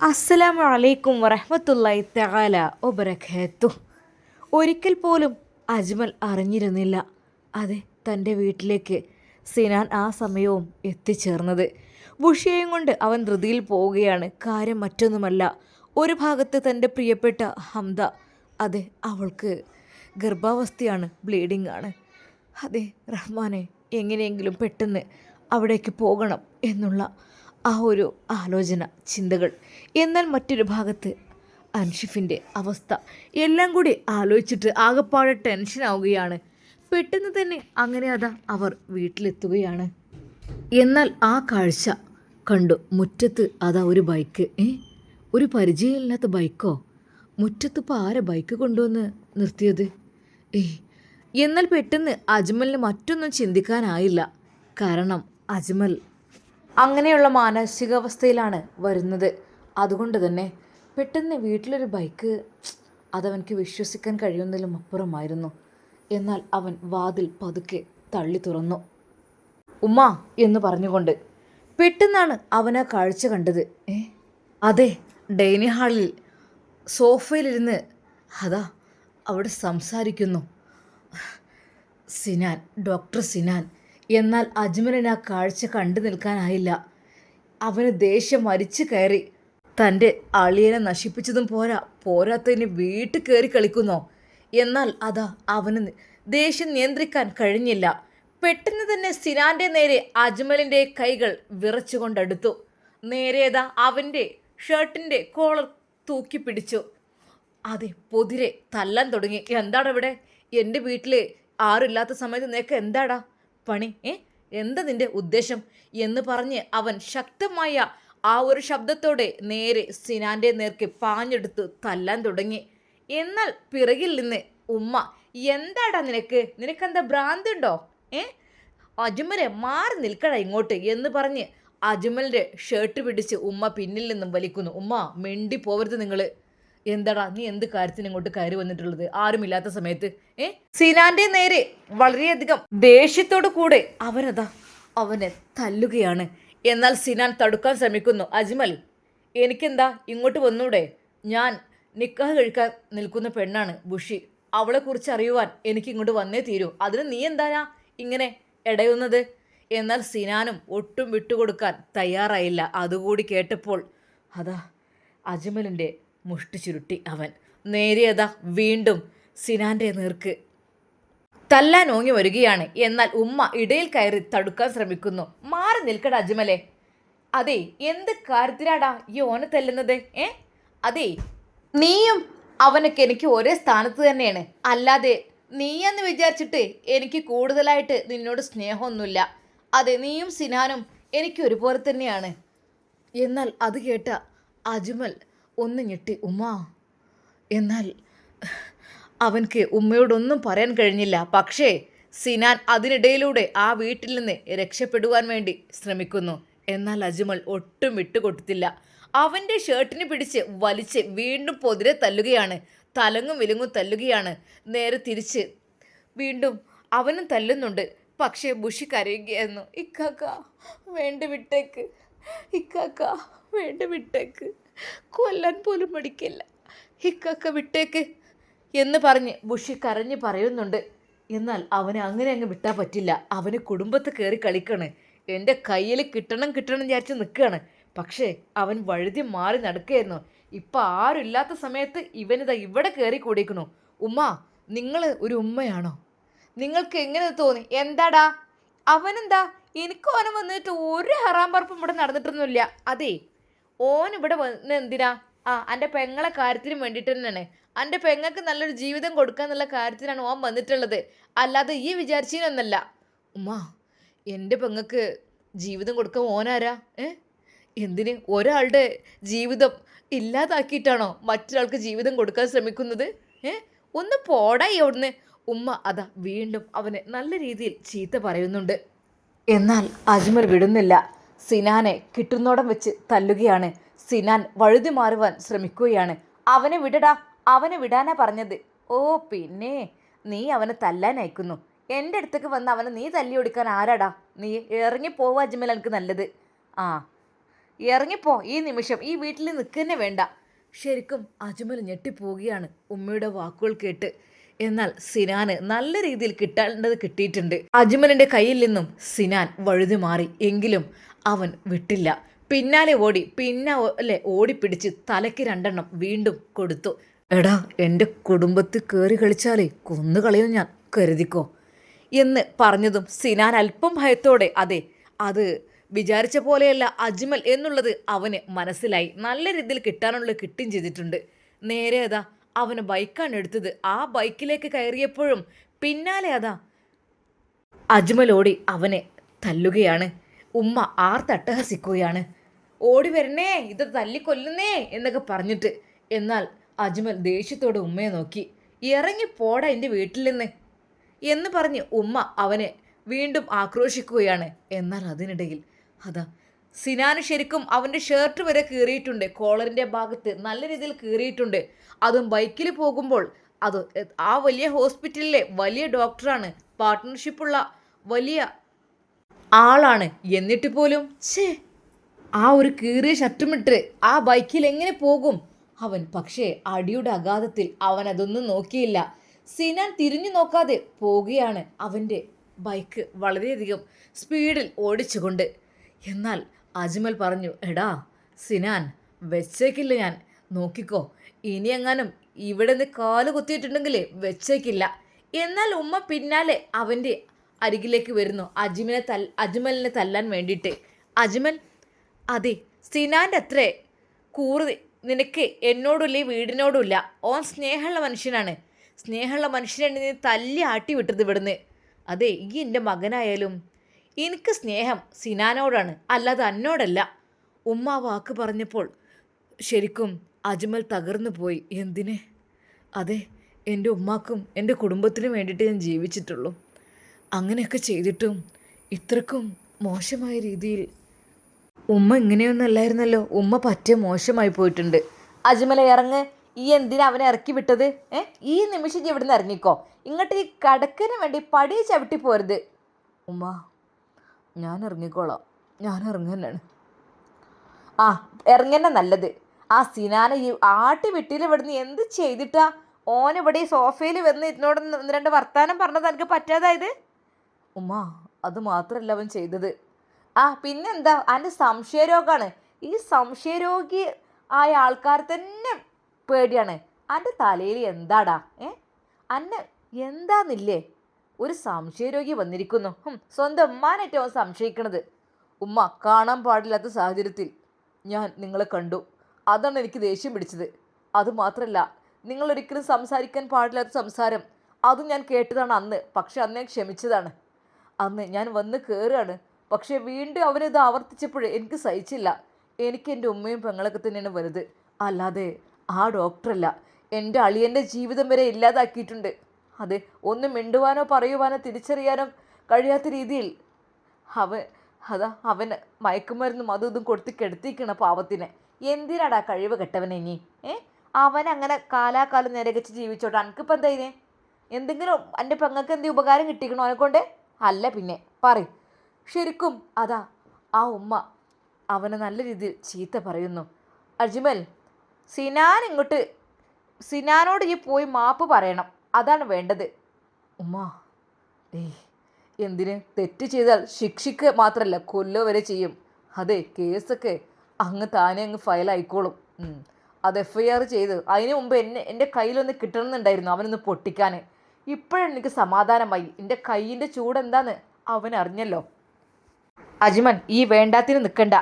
അസ്സലാമു അലൈക്കും വറഹ്മത്തുള്ളാഹി തആല വബറകാതുഹു. ഒരിക്കൽ പോലും അജ്മൽ അറിഞ്ഞിരുന്നില്ല അതെ തൻ്റെ വീട്ടിലേക്ക് സിനാൻ ആ സമയവും എത്തിച്ചേർന്നത്. ബുഷിയയും കൊണ്ട് അവൻ ധൃതിയിൽ പോവുകയാണ്. കാര്യം മറ്റൊന്നുമല്ല, ഒരു ഭാഗത്ത് തൻ്റെ പ്രിയപ്പെട്ട ഹംദ, അതെ അവൾക്ക് ഗർഭാവസ്ഥയാണ്, ബ്ലീഡിംഗ് ആണ്. അതെ റഹ്മാനെ, എങ്ങനെയെങ്കിലും പെട്ടെന്ന് അവിടേക്ക് പോകണം എന്നുള്ള ആ ഒരു ആലോചന, ചിന്തകൾ. എന്നാൽ മറ്റൊരു ഭാഗത്ത് അൻഷിഫിൻ്റെ അവസ്ഥ എല്ലാം കൂടി ആലോചിച്ചിട്ട് ആകെപ്പാടെ ടെൻഷനാവുകയാണ്. പെട്ടെന്ന് തന്നെ അങ്ങനെ അതാ അവർ വീട്ടിലെത്തുകയാണ്. എന്നാൽ ആ കാഴ്ച കണ്ടു. മുറ്റത്ത് അതാ ഒരു ബൈക്ക്. ഒരു പരിചയമില്ലാത്ത ബൈക്കോ? മുറ്റത്തിപ്പോൾ ആരെ ബൈക്ക് കൊണ്ടുവന്ന് നിർത്തിയത്? എന്നാൽ പെട്ടെന്ന് അജ്മലിന് മറ്റൊന്നും ചിന്തിക്കാനായില്ല. കാരണം അജ്മൽ അങ്ങനെയുള്ള മാനസികാവസ്ഥയിലാണ് വരുന്നത്. അതുകൊണ്ട് തന്നെ പെട്ടെന്ന് വീട്ടിലൊരു ബൈക്ക്, അതവനക്ക് വിശ്വസിക്കാൻ കഴിയുന്നതിലും അപ്പുറമായിരുന്നു. എന്നാൽ അവൻ വാതിൽ പതുക്കെ തള്ളി തുറന്നു. ഉമ്മ എന്ന് പറഞ്ഞുകൊണ്ട് പെട്ടെന്നാണ് അവൻ ആ കാഴ്ച കണ്ടത്. അതെ, ഡൈനിങ് ഹാളിൽ സോഫയിലിരുന്ന് അതാ അവിടെ സംസാരിക്കുന്നു സിനാൻ, ഡോക്ടർ സിനാൻ. എന്നാൽ അജ്മലിന് ആ കാഴ്ച കണ്ടു നിൽക്കാനായില്ല. അവന് ദേഷ്യം മരിച്ചു കയറി. തൻ്റെ അളിയനെ നശിപ്പിച്ചതും പോരാത്തതിന് വീട്ടിൽ കയറി കളിക്കുന്നോ? എന്നാൽ അതാ അവന് ദേഷ്യം നിയന്ത്രിക്കാൻ കഴിഞ്ഞില്ല. പെട്ടെന്ന് തന്നെ സിനാൻ്റെ നേരെ അജ്മലിൻ്റെ കൈകൾ വിറച്ചുകൊണ്ടടുത്തു. നേരേതാ അവൻ്റെ ഷർട്ടിൻ്റെ കോളർ തൂക്കി പിടിച്ചു. അതെ, പൊതിരെ തല്ലാൻ തുടങ്ങി. എന്താടാ ഇവിടെ? എൻ്റെ വീട്ടിൽ ആരുമില്ലാത്ത സമയത്ത് നിനക്ക് എന്താടാ പണി? എന്താ നിൻ്റെ ഉദ്ദേശം എന്ന് പറഞ്ഞ് അവൻ ശക്തമായ ആ ഒരു ശബ്ദത്തോടെ നേരെ സിനാൻ്റെ നേർക്ക് പാഞ്ഞെടുത്ത് തല്ലാൻ തുടങ്ങി. എന്നാൽ പിറകിൽ നിന്ന് ഉമ്മ, എന്താടാ നിനക്കെന്താ ഭ്രാന്തുണ്ടോ? അജ്മലെ മാറി നിൽക്കടാ ഇങ്ങോട്ട് എന്ന് പറഞ്ഞ് അജ്മലിൻ്റെ ഷർട്ട് പിടിച്ച് ഉമ്മ പിന്നിൽ നിന്നും വലിക്കുന്നു. ഉമ്മ, മിണ്ടി പോവരുത് നിങ്ങൾ. എന്താടാ നീ എന്ത് കാര്യത്തിന് ഇങ്ങോട്ട് കയറി വന്നിട്ടുള്ളത് ആരുമില്ലാത്ത സമയത്ത്? സിനാന്റെ നേരെ വളരെയധികം ദേഷ്യത്തോടു കൂടെ അവനെ തല്ലുകയാണ്. എന്നാൽ സിനാൻ തടുക്കാൻ ശ്രമിക്കുന്നു. അജ്മൽ, എനിക്കെന്താ ഇങ്ങോട്ട് വന്നൂടെ? ഞാൻ നിക്കാഹ് കഴിക്കാൻ നിൽക്കുന്ന പെണ്ണാണ് ബുഷി. അവളെക്കുറിച്ച് അറിയുവാൻ എനിക്ക് ഇങ്ങോട്ട് വന്നേ തീരൂ. അതിന് നീ എന്താ ഇങ്ങനെ ഇടയുന്നത്? എന്നാൽ സിനാനും ഒട്ടും വിട്ടുകൊടുക്കാൻ തയ്യാറായില്ല. അതുകൂടി കേട്ടപ്പോൾ അതാ അജ്മലിൻ്റെ മുഷ്ടി ചുരുട്ടി അവൻ നേരിയതാ വീണ്ടും സിനാൻ്റെ നേർക്ക് തല്ലാൻ ഓങ്ങി വരികയാണ്. എന്നാൽ ഉമ്മ ഇടയിൽ കയറി തടുക്കാൻ ശ്രമിക്കുന്നു. മാറി നിൽക്കട അജ്മലെ. അതെ, എന്ത് കാര്യത്തിലാടാ ഈ ഓനെ തല്ലുന്നത്? അതെ, നീയും അവനൊക്കെ എനിക്ക് ഒരേ സ്ഥാനത്ത് തന്നെയാണ്. അല്ലാതെ നീയെന്ന് വിചാരിച്ചിട്ട് എനിക്ക് കൂടുതലായിട്ട് നിന്നോട് സ്നേഹമൊന്നുമില്ല. അതെ, നീയും സിനാനും എനിക്ക് ഒരുപോലെ തന്നെയാണ്. എന്നാൽ അത് കേട്ട അജ്മൽ ഒന്ന് ഞെട്ടി. ഉമ്മ. എന്നാൽ അവൻക്ക് ഉമ്മയോടൊന്നും പറയാൻ കഴിഞ്ഞില്ല. പക്ഷേ സിനാൻ അതിനിടയിലൂടെ ആ വീട്ടിൽ നിന്ന് രക്ഷപ്പെടുവാൻ വേണ്ടി ശ്രമിക്കുന്നു. എന്നാൽ അജ്മൽ ഒട്ടും വിട്ടുകൊടുത്തില്ല. അവൻ്റെ ഷർട്ടിന് പിടിച്ച് വലിച്ച് വീണ്ടും പൊതിരെ തല്ലുകയാണ്. തലങ്ങും വിലങ്ങും തല്ലുകയാണ്. നേരെ തിരിച്ച് വീണ്ടും അവനും തല്ലുന്നുണ്ട്. പക്ഷേ ബുഷി കരയുകയായിരുന്നു. ഇക്കാക്ക വേണ്ട വിട്ടേക്ക്, ഇക്കാക്ക വേണ്ട വിട്ടേക്ക്, കൊല്ലാൻ പോലും മടിക്കില്ല, ഇക്കാക്ക വിട്ടേക്ക് എന്ന് പറഞ്ഞ് ബുഷി കരഞ്ഞ് പറയുന്നുണ്ട്. എന്നാൽ അവനെ അങ്ങനെ അങ്ങ് വിട്ടാൽ പറ്റില്ല. അവന് കുടുംബത്ത് കയറി കളിക്കാണ്. എൻ്റെ കയ്യിൽ കിട്ടണം വിചാരിച്ച് നിൽക്കുകയാണ്. പക്ഷേ അവൻ വഴുതി മാറി നടക്കുകയായിരുന്നു. ഇപ്പം ആരുമില്ലാത്ത സമയത്ത് ഇവനിതാ ഇവിടെ കയറി കൂടിയിരിക്കുന്നു. ഉമ്മ, നിങ്ങൾ ഒരു ഉമ്മയാണോ? നിങ്ങൾക്ക് എങ്ങനെ തോന്നി? എന്താടാ അവനെന്താ? എനിക്ക് ഓനെ വന്നിട്ട് ഒരു ഹറാം പറപ്പും ഇവിടെ നടന്നിട്ടൊന്നുമില്ല. അതെ, ഓനിവിടെ വന്ന് എന്തിനാ? എൻ്റെ പെങ്ങളെ കാര്യത്തിനും വേണ്ടിയിട്ട് തന്നെയാണ്. എൻ്റെ പെങ്ങൾക്ക് നല്ലൊരു ജീവിതം കൊടുക്കുക എന്നുള്ള കാര്യത്തിനാണ് ഓൻ വന്നിട്ടുള്ളത്. അല്ലാതെ ഈ വിചാരിച്ചതിനൊന്നല്ല. ഉമ്മ, എൻ്റെ പെങ്ങൾക്ക് ജീവിതം കൊടുക്കാൻ ഓനാരാ? എന്തിന്? ഒരാളുടെ ജീവിതം ഇല്ലാതാക്കിയിട്ടാണോ മറ്റൊരാൾക്ക് ജീവിതം കൊടുക്കാൻ ശ്രമിക്കുന്നത്? ഒന്ന് പോടായി അവിടുന്ന്. ഉമ്മ അതാ വീണ്ടും അവനെ നല്ല രീതിയിൽ ചീത്ത പറയുന്നുണ്ട്. എന്നാൽ അജ്മൽ വിടുന്നില്ല. സിനാനെ കിട്ടുന്നോടം വെച്ച് തല്ലുകയാണ്. സിനാൻ വഴുതി മാറുവാൻ ശ്രമിക്കുകയാണ്. അവനെ വിടടാ, അവനെ വിടാനാ പറഞ്ഞത്. ഓ പിന്നെ നീ അവനെ തല്ലാൻ അയക്കുന്നു. എൻ്റെ അടുത്തേക്ക് വന്ന് അവനെ നീ തല്ലി ഓടിക്കാൻ ആരാടാ? നീ ഇറങ്ങി പോവുക അജ്മൽ, എനിക്ക് നല്ലത്. ഇറങ്ങിപ്പോ, ഈ നിമിഷം ഈ വീട്ടിൽ നിൽക്കുന്നേ വേണ്ട. ശരിക്കും അജ്മൽ ഞെട്ടിപ്പോവുകയാണ് ഉമ്മയുടെ വാക്കുകൾ കേട്ട്. എന്നാൽ സിനാന് നല്ല രീതിയിൽ കിട്ടേണ്ടത് കിട്ടിയിട്ടുണ്ട്. അജ്മലിന്റെ കയ്യിൽ നിന്നും സിനാൻ വഴുതി മാറി. എങ്കിലും അവൻ വിട്ടില്ല. പിന്നാലെ ഓടി, അല്ലേ ഓടിപ്പിടിച്ച് തലയ്ക്ക് 2 വീണ്ടും കൊടുത്തു. എടാ, എൻ്റെ കുടുംബത്തിൽ കയറി കളിച്ചാലേ കൊന്നുകളയും ഞാൻ, കരുതിക്കോ എന്ന് പറഞ്ഞതും സിനാൻ അല്പം ഭയത്തോടെ, അതെ, അത് വിചാരിച്ച പോലെയല്ല അജ്മൽ എന്നുള്ളത് അവന് മനസ്സിലായി. നല്ല രീതിയിൽ കിട്ടാനുള്ളത് കിട്ടുകയും ചെയ്തിട്ടുണ്ട്. നേരെ അതാ അവന് ബൈക്കാണ് എടുത്തത്. ആ ബൈക്കിലേക്ക് കയറിയപ്പോഴും പിന്നാലെ അതാ അജ്മൽ ഓടി അവനെ തല്ലുകയാണ്. ഉമ്മ ആർത്തട്ടഹസിക്കുകയാണ്. ഓടി വരണേ, ഇത് തല്ലിക്കൊല്ലുന്നേ എന്നൊക്കെ പറഞ്ഞിട്ട്. എന്നാൽ അജ്മൽ ദേഷ്യത്തോടെ ഉമ്മയെ നോക്കി. ഇറങ്ങിപ്പോടാ എൻ്റെ വീട്ടിൽ നിന്ന് എന്ന് പറഞ്ഞ് ഉമ്മ അവനെ വീണ്ടും ആക്രോശിക്കുകയാണ്. എന്നാൽ അതിനിടയിൽ അതാ സിനാന് ശരിക്കും അവൻ്റെ ഷർട്ട് വരെ കീറിയിട്ടുണ്ട്. കോളറിൻ്റെ ഭാഗത്ത് നല്ല രീതിയിൽ കീറിയിട്ടുണ്ട്. അതും ബൈക്കിൽ പോകുമ്പോൾ. അത് ആ വലിയ ഹോസ്പിറ്റലിലെ വലിയ ഡോക്ടറാണ്, പാർട്ട്ണർഷിപ്പുള്ള വലിയ ആളാണ്. എന്നിട്ട് പോലും ആ ഒരു കീറിയ ഷർട്ടുമിട്ട് ആ ബൈക്കിൽ എങ്ങനെ പോകും അവൻ? പക്ഷേ അടിയുടെ അഗാധത്തിൽ അവൻ അതൊന്നും നോക്കിയില്ല. സിനാൻ തിരിഞ്ഞു നോക്കാതെ പോവുകയാണ് അവൻ്റെ ബൈക്ക് വളരെയധികം സ്പീഡിൽ ഓടിച്ചുകൊണ്ട്. എന്നാൽ അജ്മൽ പറഞ്ഞു, എടാ സിനാൻ, വെച്ചേക്കില്ല ഞാൻ, നോക്കിക്കോ, ഇനി എങ്ങാനും ഇവിടെ നിന്ന് കാല് കുത്തിയിട്ടുണ്ടെങ്കിൽ വെച്ചേക്കില്ല. എന്നാൽ ഉമ്മ പിന്നാലെ അവൻ്റെ അരികിലേക്ക് വരുന്നു, അജ്മലിനെ തല്ലാൻ വേണ്ടിയിട്ട്. അജ്മൽ, അതെ, സിനാൻ്റെ അത്രേ കൂറ് നിനക്ക് എന്നോടില്ല, ഈ വീടിനോടുമില്ല. ഓൻ സ്നേഹമുള്ള മനുഷ്യനാണ്. സ്നേഹമുള്ള മനുഷ്യനാണ് നീ തല്ലി ആട്ടി വിട്ടത് ഇവിടുന്ന്. അതെ, ഈ എൻ്റെ മകനായാലും എനിക്ക് സ്നേഹം സിനാനോടാണ്, അല്ലാതെ എന്നോടല്ല. ഉമ്മ ആ വാക്ക് പറഞ്ഞപ്പോൾ ശരിക്കും അജ്മൽ തകർന്നു പോയി. എന്തിന്? അതെ, എൻ്റെ ഉമ്മാക്കും എൻ്റെ കുടുംബത്തിനും വേണ്ടിയിട്ട് ഞാൻ ജീവിച്ചിട്ടുള്ളൂ. അങ്ങനെയൊക്കെ ചെയ്തിട്ടും ഇത്രക്കും മോശമായ രീതിയിൽ ഉമ്മ ഇങ്ങനെയൊന്നും അല്ലായിരുന്നല്ലോ. ഉമ്മ പറ്റേ മോശമായി പോയിട്ടുണ്ട്. അജ്മലെ, ഇറങ്ങ്. ഈ എന്തിനാ അവനെ ഇറക്കി വിട്ടത്? ഈ നിമിഷം ഇവിടുന്ന് ഇറങ്ങിക്കോ. ഇങ്ങോട്ട് ഈ കടക്കിന് വേണ്ടി പടി ചവിട്ടി പോരുത്. ഉമ്മ, ഞാൻ ഇറങ്ങിക്കോളാം, ഞാൻ ഇറങ്ങുന്നതാണ്. ആ, ഇറങ്ങന്നെ നല്ലത്. ആ സിനാനെ ഈ ആട്ടി വിട്ടിൽ ഇവിടുന്ന് എന്ത് ചെയ്തിട്ടാ ഓനിവിടെ ഈ സോഫയിൽ വന്ന് ഇതിനോട് 2 വർത്താനം പറഞ്ഞത് എനിക്ക് പറ്റാതായത്? ഉമ്മ, അത് മാത്രമല്ല അവൻ ചെയ്തത്. ആ പിന്നെന്താ, അതിൻ്റെ സംശയരോഗമാണ്. ഈ സംശയരോഗി ആയ ആൾക്കാർ തന്നെ പേടിയാണ്. എൻ്റെ തലയിൽ എന്താടാ? അന്നെ എന്താന്നില്ലേ? ഒരു സംശയരോഗി വന്നിരിക്കുന്നു. സ്വന്തം ഉമ്മാനായിട്ട് അവൻ സംശയിക്കണത്. ഉമ്മ, കാണാൻ പാടില്ലാത്ത സാഹചര്യത്തിൽ ഞാൻ നിങ്ങളെ കണ്ടു, അതാണ് എനിക്ക് ദേഷ്യം പിടിച്ചത്. അതുമാത്രമല്ല, നിങ്ങളൊരിക്കലും സംസാരിക്കാൻ പാടില്ലാത്ത സംസാരം അതും ഞാൻ കേട്ടതാണ് അന്ന്. പക്ഷെ അന്ന് ഞാൻ ക്ഷമിച്ചതാണ്. അന്ന് ഞാൻ വന്ന് കയറുകയാണ്. പക്ഷേ വീണ്ടും അവനിത് ആവർത്തിച്ചപ്പോൾ എനിക്ക് സഹിച്ചില്ല. എനിക്ക് എൻ്റെ ഉമ്മയും പെങ്ങളൊക്കെ തന്നെയാണ് വലുത്, അല്ലാതെ ആ ഡോക്ടറല്ല. എൻ്റെ അളിയൻ്റെ ജീവിതം വരെ ഇല്ലാതാക്കിയിട്ടുണ്ട്. അത് ഒന്നും മിണ്ടുവാനോ പറയുവാനോ തിരിച്ചറിയാനോ കഴിയാത്ത രീതിയിൽ അവന് മയക്കുമരുന്നും അതും ഇതും കൊടുത്ത് കെടുത്തിക്കണ പാവത്തിനെ. എന്തിനാടാ കഴിവ് കെട്ടവനെ ഇനി? അവൻ അങ്ങനെ കാലാകാലം നിരകച്ച് ജീവിച്ചോട്ടെ. എനിക്കിപ്പോൾ എന്താ ഇതിനെ? എന്തെങ്കിലും എൻ്റെ പെങ്ങൾക്ക് എന്തെങ്കിലും ഉപകാരം കിട്ടിക്കണോ അവനെക്കൊണ്ട്? അല്ല പിന്നെ പറയും. ശരിക്കും അതാ ആ ഉമ്മ അവനെ നല്ല രീതിയിൽ ചീത്ത പറയുന്നു. അജ്മൽ, സിനാനോട് ഈ പോയി മാപ്പ് പറയണം, അതാണ് വേണ്ടത്. ഉമ്മ, എന്തിന്? തെറ്റ് ചെയ്താൽ ശിക്ഷിക്കുക മാത്രമല്ല, കൊല്ലോ വരെ ചെയ്യും. അതെ, കേസൊക്കെ താനേ അങ്ങ് ഫയലായിക്കോളും. അത് FIR ചെയ്ത് അതിന് മുമ്പ് എൻ്റെ കയ്യിലൊന്ന് കിട്ടണമെന്നുണ്ടായിരുന്നു അവനൊന്ന് പൊട്ടിക്കാൻ. ഇപ്പോഴെനിക്ക് സമാധാനമായി. എൻ്റെ കയ്യിൻ്റെ ചൂടെന്താന്ന് അവനറിഞ്ഞല്ലോ. അജ്മൽ, ഈ വേണ്ടാത്തിന് നിൽക്കണ്ട.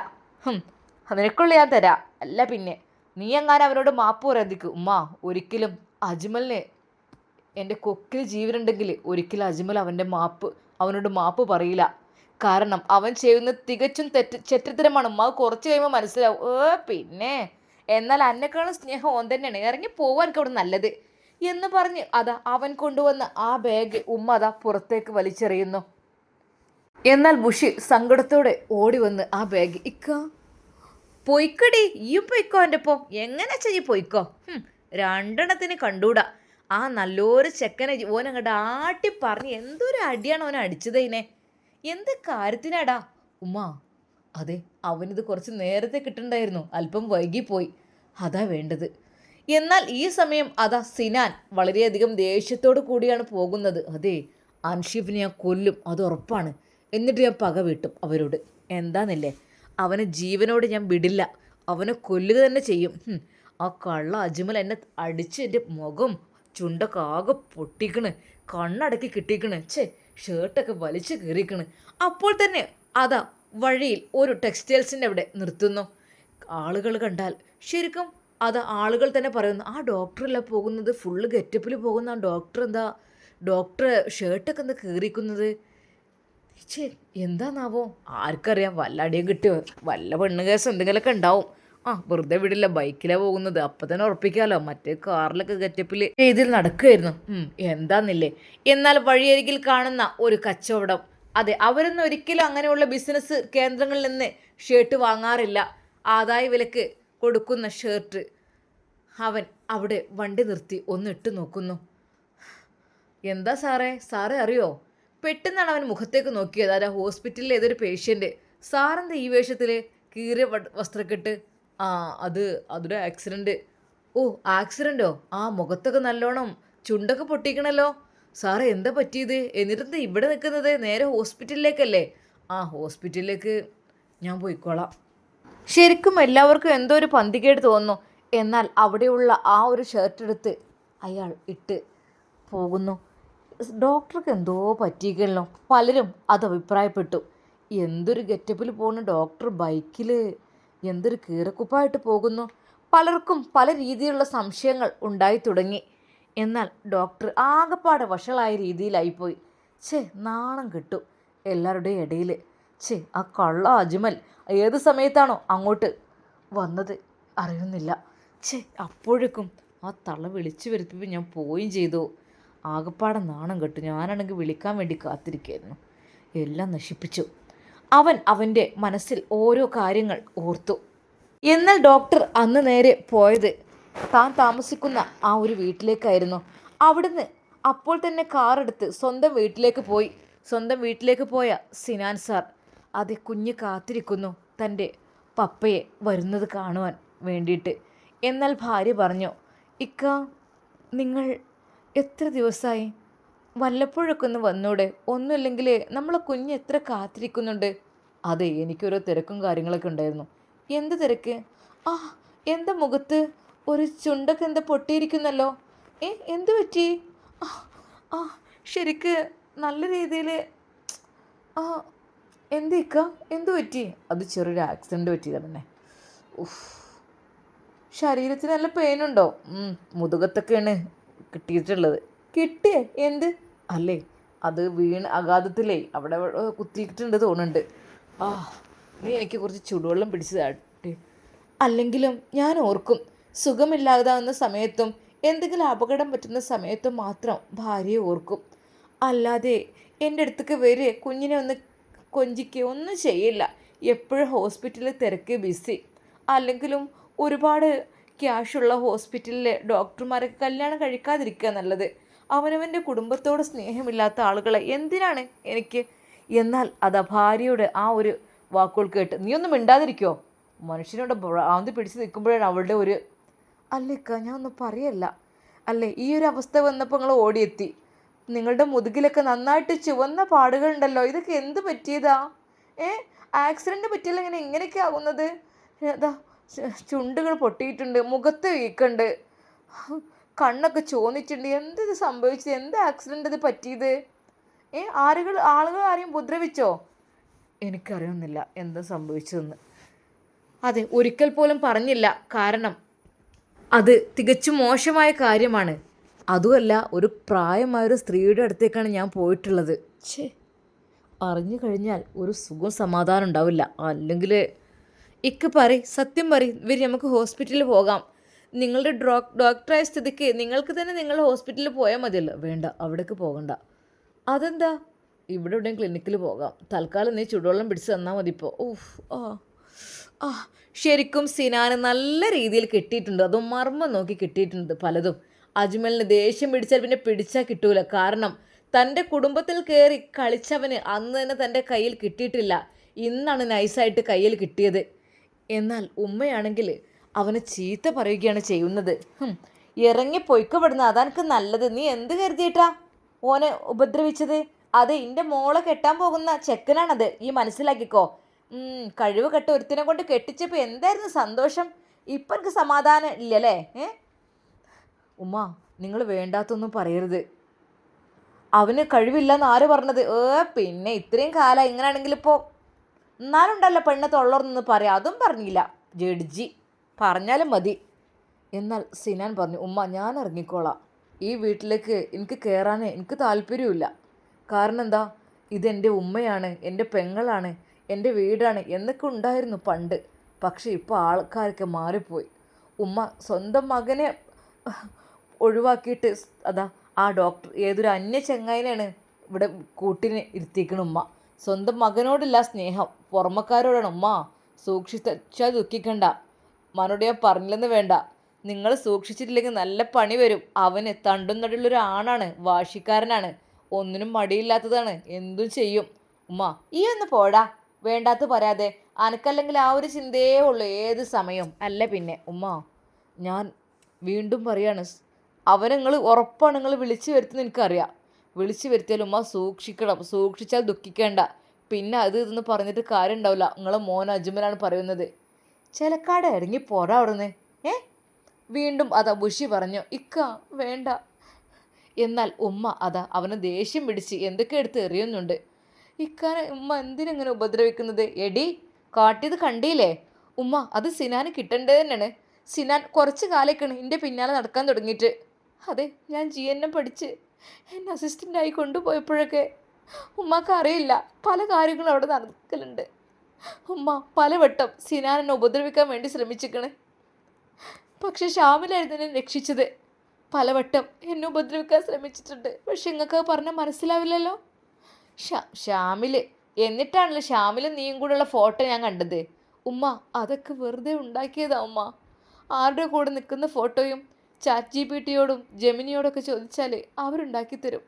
നിനക്കുള്ള ഞാൻ തരാം. അല്ല പിന്നെ നീ എങ്ങാനും അവനോട് മാപ്പ് പറയാതിരിക്കും. ഉമ്മ, ഒരിക്കലും അജ്മലിന് എൻ്റെ കൊക്കിൽ ജീവനുണ്ടെങ്കിൽ ഒരിക്കലും അജ്മൽ അവനോട് മാപ്പ് പറയില്ല. കാരണം അവൻ ചെയ്യുന്നത് തികച്ചും ചെറ്റത്തരമാണ്. ഉമ്മ കുറച്ച് കഴിയുമ്പോൾ മനസ്സിലാവും. പിന്നെ എന്നാൽ എന്നെക്കാളും സ്നേഹം ഓൻ തന്നെയാണ്. ഇറങ്ങി പോവാൻ എനിക്ക് അവിടെ നല്ലത് എന്ന് പറഞ്ഞ് അതാ അവൻ കൊണ്ടുവന്ന ആ ബാഗ് ഉമ്മ അതാ പുറത്തേക്ക് വലിച്ചെറിയുന്നു. എന്നാൽ ബുഷി സങ്കടത്തോടെ ഓടി വന്ന് ആ ബാഗ്, പൊയ്ക്കടി, ഈ പൊയ്ക്കോ, എൻ്റെ ഒപ്പം എങ്ങനെ ചെയ്യ് പൊയ്ക്കോ. 2 കണ്ടൂടാ. ആ നല്ലൊരു ചെക്കനെ ഓനങ്ങോട്ട് ആട്ടി പറഞ്ഞ് എന്തൊരു അടിയാണ് ഓൻ അടിച്ചത്. എന്ത് കാര്യത്തിനാടാ? ഉമ്മ, അതെ, അവനിത് കുറച്ച് നേരത്തെ കിട്ടണ്ടായിരുന്നു, അല്പം വൈകിപ്പോയി. അതാ വേണ്ടത്. എന്നാൽ ഈ സമയം അതാ സിനാൻ വളരെയധികം ദേഷ്യത്തോടു കൂടിയാണ് പോകുന്നത്. അതെ, അൻഷിഫിനെ ഞാൻ കൊല്ലും, അത് ഉറപ്പാണ്. എന്നിട്ട് ഞാൻ പക വീട്ടും അവരോട്. എന്താന്നില്ലേ, അവനെ ജീവനോട് ഞാൻ വിടില്ല, അവനെ കൊല്ലുക തന്നെ ചെയ്യും. ആ കള്ള അജ്മൽ എന്നെ അടിച്ച് എൻ്റെ മുഖം ചുണ്ടൊക്കെ ആകെ പൊട്ടിക്കണ്, കണ്ണടക്കി കിട്ടിക്കണ്, ഷർട്ടൊക്കെ വലിച്ചു കീറിക്കണ്. അപ്പോൾ തന്നെ അതാ വഴിയിൽ ഒരു ടെക്സ്റ്റൈൽസിൻ്റെ അവിടെ നിർത്തുന്നു. ആളുകൾ കണ്ടാൽ ശരിക്കും അത് ആളുകൾ തന്നെ പറയുന്നു, ആ ഡോക്ടറല്ല പോകുന്നത്, ഫുള്ള് ഗെറ്റപ്പിൽ പോകുന്ന ആ ഡോക്ടർ എന്താ, ഡോക്ടർ ഷർട്ടൊക്കെ എന്താ കീറിക്കുന്നത്? ചേ, എന്താന്നാവോ, ആർക്കറിയാം, വല്ല അടിയും കിട്ടിയോ, വല്ല പെണ്ണ് കേസ് എന്തെങ്കിലുമൊക്കെ ഉണ്ടാവും. വെറുതെ വിടില്ല, ബൈക്കിലാണ് പോകുന്നത്, അപ്പം തന്നെ ഉറപ്പിക്കാമല്ലോ. മറ്റേ കാറിലൊക്കെ ഗെറ്റപ്പിൽ രീതിയിൽ നടക്കുമായിരുന്നു. എന്താന്നില്ലേ. എന്നാൽ വഴിയരികിൽ കാണുന്ന ഒരു കച്ചവടം, അതെ, അവരൊന്നും ഒരിക്കലും അങ്ങനെയുള്ള ബിസിനസ് കേന്ദ്രങ്ങളിൽ നിന്ന് ഷർട്ട് വാങ്ങാറില്ല. ആദായ വിലക്ക് കൊടുക്കുന്ന ഷർട്ട്. അവൻ അവിടെ വണ്ടി നിർത്തി ഒന്നിട്ട് നോക്കുന്നു. എന്താ സാറേ അറിയോ? പെട്ടെന്നാണ് അവൻ മുഖത്തേക്ക് നോക്കിയത്. അതാ ഹോസ്പിറ്റലിൽ ഏതൊരു പേഷ്യൻ്റ്. സാറെന്താ ഈ വേഷത്തിൽ, കീറിയ വസ്ത്രക്കെട്ട്? അതൊരു ആക്സിഡൻറ്റ്. ഓ, ആക്സിഡൻറ്റോ? മുഖത്തൊക്കെ നല്ലോണം ചുണ്ടൊക്കെ പൊട്ടിക്കണല്ലോ. സാറേ എന്താ പറ്റിയത്? എന്നിട്ടെന്താ ഇവിടെ നിൽക്കുന്നത്? നേരെ ഹോസ്പിറ്റലിലേക്കല്ലേ? ഹോസ്പിറ്റലിലേക്ക് ഞാൻ പോയിക്കോളാം. ശരിക്കും എല്ലാവർക്കും എന്തോ ഒരു പന്തികേട് തോന്നുന്നു. എന്നാൽ അവിടെയുള്ള ആ ഒരു ഷർട്ട് എടുത്ത് അയാൾ ഇട്ട് പോകുന്നു. ഡോക്ടർക്ക് എന്തോ പറ്റിയിക്കണല്ലോ. പലരും അത് അഭിപ്രായപ്പെട്ടു. എന്തൊരു ഗെറ്റപ്പിൽ പോകുന്ന ഡോക്ടർ, ബൈക്കിൽ എന്തൊരു കീറക്കുപ്പായിട്ട് പോകുന്നു. പലർക്കും പല രീതിയിലുള്ള സംശയങ്ങൾ ഉണ്ടായി തുടങ്ങി. എന്നാൽ ഡോക്ടർ ആകെപ്പാടെ വഷളായ രീതിയിലായിപ്പോയി. നാണം കിട്ടു എല്ലാവരുടെയും ഇടയിൽ. ആ കള്ള അജ്മൽ ഏത് സമയത്താണോ അങ്ങോട്ട് വന്നത് അറിയുന്നില്ല. അപ്പോഴേക്കും ആ തള്ള വിളിച്ചു വരുത്തിയപ്പോൾ ഞാൻ പോവുകയും ചെയ്തു. ആകെപ്പാടെ നാണം കെട്ടു. ഞാനാണെങ്കിൽ വിളിക്കാൻ വേണ്ടി കാത്തിരിക്കുകയായിരുന്നു. എല്ലാം നശിപ്പിച്ചു. അവൻ അവൻ്റെ മനസ്സിൽ ഓരോ കാര്യങ്ങൾ ഓർത്തു. എന്നാൽ ഡോക്ടർ അന്ന് നേരെ പോയത് താൻ താമസിക്കുന്ന ആ ഒരു വീട്ടിലേക്കായിരുന്നു. അവിടുന്ന് അപ്പോൾ തന്നെ കാറെടുത്ത് സ്വന്തം വീട്ടിലേക്ക് പോയ സിനാൻ സാർ, അത് കുഞ്ഞ് കാത്തിരിക്കുന്നു തൻ്റെ പപ്പയെ വരുന്നത് കാണുവാൻ വേണ്ടിയിട്ട്. എന്നാൽ ഭാര്യ പറഞ്ഞു, ഇക്ക, നിങ്ങൾ എത്ര ദിവസമായി? വല്ലപ്പോഴൊക്കെ ഒന്ന് വന്നൂടെ? ഒന്നുമില്ലെങ്കിൽ നമ്മളെ കുഞ്ഞ് എത്ര കാത്തിരിക്കുന്നുണ്ട്. അതെ, എനിക്കൊരോ തിരക്കും കാര്യങ്ങളൊക്കെ ഉണ്ടായിരുന്നു. എന്ത് തിരക്ക്? എന്താ മുഖത്ത് ഒരു ചുണ്ടൊക്കെ എന്താ പൊട്ടിയിരിക്കുന്നല്ലോ? എന്ത് പറ്റി? ശരിക്ക് നല്ല രീതിയിൽ എന്തേക്ക, എന്തു പറ്റി? അത് ചെറിയൊരു ആക്സിഡൻറ്റ് പറ്റിയതാണ് പിന്നെ. ശരീരത്തിന് നല്ല പെയിനുണ്ടോ? മുതുകത്തൊക്കെയാണ് കിട്ടിയിട്ടുള്ളത്. കിട്ടിയേ? എന്ത്? അല്ലേ, അത് അഗാധത്തിലേ അവിടെ കുത്തിയിട്ടുണ്ട് തോന്നുന്നുണ്ട്. നീ എനിക്ക് കുറച്ച് ചുടുവെള്ളം പിടിച്ച് താട്ടെ. അല്ലെങ്കിലും ഞാൻ ഓർക്കും, സുഖമില്ലാതാവുന്ന സമയത്തും എന്തെങ്കിലും അപകടം പറ്റുന്ന സമയത്തും മാത്രം ഭാര്യയെ ഓർക്കും. അല്ലാതെ എൻ്റെ അടുത്തേക്ക് വരെ കുഞ്ഞിനെ ഒന്ന് കൊഞ്ചിക്കുക ഒന്നും ചെയ്യില്ല. എപ്പോഴും ഹോസ്പിറ്റലിൽ തിരക്ക്, ബിസി. അല്ലെങ്കിലും ഒരുപാട് ക്യാഷുള്ള ഹോസ്പിറ്റലിലെ ഡോക്ടർമാരൊക്കെ കല്യാണം കഴിക്കാതിരിക്കുക നല്ലത്. അവനവൻ്റെ കുടുംബത്തോട് സ്നേഹമില്ലാത്ത ആളുകളെ എന്തിനാണ് എനിക്ക്? എന്നാൽ അതാ ഭാര്യയുടെ ആ ഒരു വാക്കുകൾ കേട്ട്, നീ ഒന്നും മിണ്ടാതിരിക്കുമോ? മനുഷ്യനോട് ഭ്രാന്തി പിടിച്ച് നിൽക്കുമ്പോഴാണ് അവളുടെ ഒരു, അല്ലേക്ക ഞാൻ ഒന്നും പറയല്ല. അല്ലേ, ഈ ഒരു അവസ്ഥ വന്നപ്പോൾ നിങ്ങൾ ഓടിയെത്തി. നിങ്ങളുടെ മുതുകിലൊക്കെ നന്നായിട്ട് ചുവന്ന പാടുകളുണ്ടല്ലോ, ഇതൊക്കെ എന്ത് പറ്റിയതാ? ആക്സിഡൻറ്റ് പറ്റിയല്ല ഇങ്ങനെയൊക്കെ ആകുന്നത്? അതാ ചുണ്ടുകൾ പൊട്ടിയിട്ടുണ്ട്, മുഖത്ത് വീക്കുണ്ട്, കണ്ണൊക്കെ ചോന്നിട്ടുണ്ട്. എന്തിത് സംഭവിച്ചത്? എന്ത് ആക്സിഡൻ്റ് ഇത് പറ്റിയത്? ആളുകൾ ആരെയും ഉപദ്രവിച്ചോ? എനിക്കറിയുന്നില്ല എന്താ സംഭവിച്ചതെന്ന്. അതെ, ഒരിക്കൽ പോലും പറഞ്ഞില്ല. കാരണം അത് തികച്ചും മോശമായ കാര്യമാണ്. അതുമല്ല, ഒരു പ്രായമായൊരു സ്ത്രീയുടെ അടുത്തേക്കാണ് ഞാൻ പോയിട്ടുള്ളത്. അറിഞ്ഞു കഴിഞ്ഞാൽ ഒരു സുഖം സമാധാനം ഉണ്ടാവില്ല. അല്ലെങ്കിൽ സത്യം ഇവർ നമുക്ക് ഹോസ്പിറ്റലിൽ പോകാം. നിങ്ങളുടെ ഡോക്ടറായ സ്ഥിതിക്ക് നിങ്ങൾക്ക് തന്നെ നിങ്ങളുടെ ഹോസ്പിറ്റലിൽ പോയാൽ മതിയല്ലോ. വേണ്ട, അവിടേക്ക് പോകണ്ട. അതെന്താ? ഇവിടെ എവിടെയും ക്ലിനിക്കിൽ പോകാം. തൽക്കാലം നീ ചുടുവെള്ളം പിടിച്ച് തന്നാൽ മതി ഇപ്പോൾ. ശരിക്കും സിനാന് നല്ല രീതിയിൽ കിട്ടിയിട്ടുണ്ട്. അതും മർമ്മം നോക്കി കിട്ടിയിട്ടുണ്ട് പലതും. അജ്മലിന് ദേഷ്യം പിടിച്ചാൽ പിന്നെ പിടിച്ചാൽ കിട്ടൂല. കാരണം തൻ്റെ കുടുംബത്തിൽ കയറി കളിച്ചവന് അന്ന് തന്നെ തൻ്റെ കയ്യിൽ കിട്ടിയിട്ടില്ല. ഇന്നാണ് നൈസായിട്ട് കയ്യിൽ കിട്ടിയത്. എന്നാൽ ഉമ്മയാണെങ്കിൽ അവനെ ചീത്ത പറയുകയാണ് ചെയ്യുന്നത്. ഇറങ്ങി പൊയ്ക്കപ്പെടുന്ന അതെനിക്ക് നല്ലത്. നീ എന്ത് കരുതിയിട്ടാ ഓനെ ഉപദ്രവിച്ചത്? അത് എൻ്റെ മോളെ കെട്ടാൻ പോകുന്ന ചെക്കനാണത്, ഈ മനസ്സിലാക്കിക്കോ. കഴിവ് കെട്ട ഒരുത്തിനെ കൊണ്ട് കെട്ടിച്ചപ്പോൾ എന്തായിരുന്നു സന്തോഷം. ഇപ്പം എനിക്ക് സമാധാനം ഇല്ലല്ലേ? ഉമ്മ, നിങ്ങൾ വേണ്ടാത്തൊന്നും പറയരുത്. അവന് കഴിവില്ലെന്ന് ആര് പറഞ്ഞത്? പിന്നെ ഇത്രയും കാലം ഇങ്ങനെയാണെങ്കിൽ ഇപ്പോൾ എന്നാലുണ്ടല്ലോ പെണ്ണ് തൊള്ളർന്ന് പറയാം. അതും പറഞ്ഞില്ല ജഡ്ജി, പറഞ്ഞാലും മതി. എന്നാൽ സിനാൻ പറഞ്ഞു, ഉമ്മ ഞാൻ ഇറങ്ങിക്കോളാം. ഈ വീട്ടിലേക്ക് എനിക്ക് കയറാൻ എനിക്ക് താല്പര്യമില്ല. കാരണം എന്താ, ഇതെൻ്റെ ഉമ്മയാണ്, എൻ്റെ പെങ്ങളാണ്, എൻ്റെ വീടാണ് എന്നൊക്കെ ഉണ്ടായിരുന്നു പണ്ട്. പക്ഷേ ഇപ്പോൾ ആൾക്കാരൊക്കെ മാറിപ്പോയി. ഉമ്മ സ്വന്തം മകനെ ഒഴിവാക്കിയിട്ട് അതാ ആ ഡോക്ടർ ഏതൊരു അന്യ ചെങ്ങായിനാണ് ഇവിടെ കൂട്ടിന് ഇരുത്തിക്കണം. ഉമ്മ സ്വന്തം മകനോടില്ല സ്നേഹം, പുറമക്കാരോടാണ്. ഉമ്മ സൂക്ഷിച്ചാൽ ദുഃഖിക്കണ്ട. മനോട് ഞാൻ പറഞ്ഞില്ലെന്ന് വേണ്ട. നിങ്ങൾ സൂക്ഷിച്ചിട്ടില്ലെങ്കിൽ നല്ല പണി വരും. അവന് തണ്ടും നടുള്ളൊരു ആണാണ്, വാശിക്കാരനാണ്, ഒന്നിനും മടിയില്ലാത്തതാണ്, എന്തും ചെയ്യും. ഉമ്മ ഈ ഒന്ന് പോടാ, വേണ്ടാത്ത പറയാതെ. അനക്കല്ലെങ്കിൽ ആ ഒരു ചിന്തയേ ഉള്ളൂ ഏത് സമയവും. അല്ല പിന്നെ ഉമ്മ, ഞാൻ വീണ്ടും പറയാണ്, അവനെ നിങ്ങൾ ഉറപ്പാണ് നിങ്ങൾ വിളിച്ചു വരുത്തുന്നത് എനിക്കറിയാം. വിളിച്ചു വരുത്തിയാലും ഉമ്മ സൂക്ഷിക്കണം. സൂക്ഷിച്ചാൽ ദുഃഖിക്കേണ്ട. പിന്നെ അത് ഇതെന്ന് പറഞ്ഞിട്ട് കാര്യം ഉണ്ടാവില്ല. നിങ്ങളെ മോൻ അജ്മലാണ് പറയുന്നത്. ചിലക്കാട് ഇറങ്ങി പോരാ അവിടുന്ന്. വീണ്ടും അതാ ബുഷി പറഞ്ഞു, ഇക്ക വേണ്ട. എന്നാൽ ഉമ്മ അതാ അവനെ ദേഷ്യം പിടിച്ച് എന്തൊക്കെ എടുത്ത് എറിയുന്നുണ്ട്. ഇക്കാനെ ഉമ്മ എന്തിനെങ്ങനെ ഉപദ്രവിക്കുന്നത്? എടി കാട്ടിയത് കണ്ടില്ലേ ഉമ്മ? അത് സിനാന് കിട്ടേണ്ടത് തന്നെയാണ്. സിനാൻ കുറച്ച് കാലൊക്കെയാണ് എൻ്റെ പിന്നാലെ നടക്കാൻ തുടങ്ങിയിട്ട്. അതെ, ഞാൻ GNM പഠിച്ച് എന്നെ അസിസ്റ്റൻ്റായി കൊണ്ടുപോയപ്പോഴൊക്കെ ഉമ്മക്ക് അറിയില്ല പല കാര്യങ്ങളും അവിടെ നടക്കലുണ്ട്. ഉമ്മ പലവട്ടം സിനാൻ എന്നെ ഉപദ്രവിക്കാൻ വേണ്ടി ശ്രമിച്ചിരിക്കണ്. പക്ഷെ ഷാമിലായിരുന്നു എന്നെ രക്ഷിച്ചത്. പലവട്ടം എന്നെ ഉപദ്രവിക്കാൻ ശ്രമിച്ചിട്ടുണ്ട്. പക്ഷെ നിങ്ങൾക്ക് പറഞ്ഞാൽ മനസ്സിലാവില്ലല്ലോ. ഷാമിൽ എന്നിട്ടാണല്ലോ ഷാമിലും നീയും കൂടെയുള്ള ഫോട്ടോ ഞാൻ കണ്ടത്. ഉമ്മ അതൊക്കെ വെറുതെ ഉണ്ടാക്കിയതാ ഉമ്മ. ആരുടെ കൂടെ നിൽക്കുന്ന ഫോട്ടോയും ChatGPTയോടും ജെമിനിയോടൊക്കെ ചോദിച്ചാൽ അവരുണ്ടാക്കി തരും.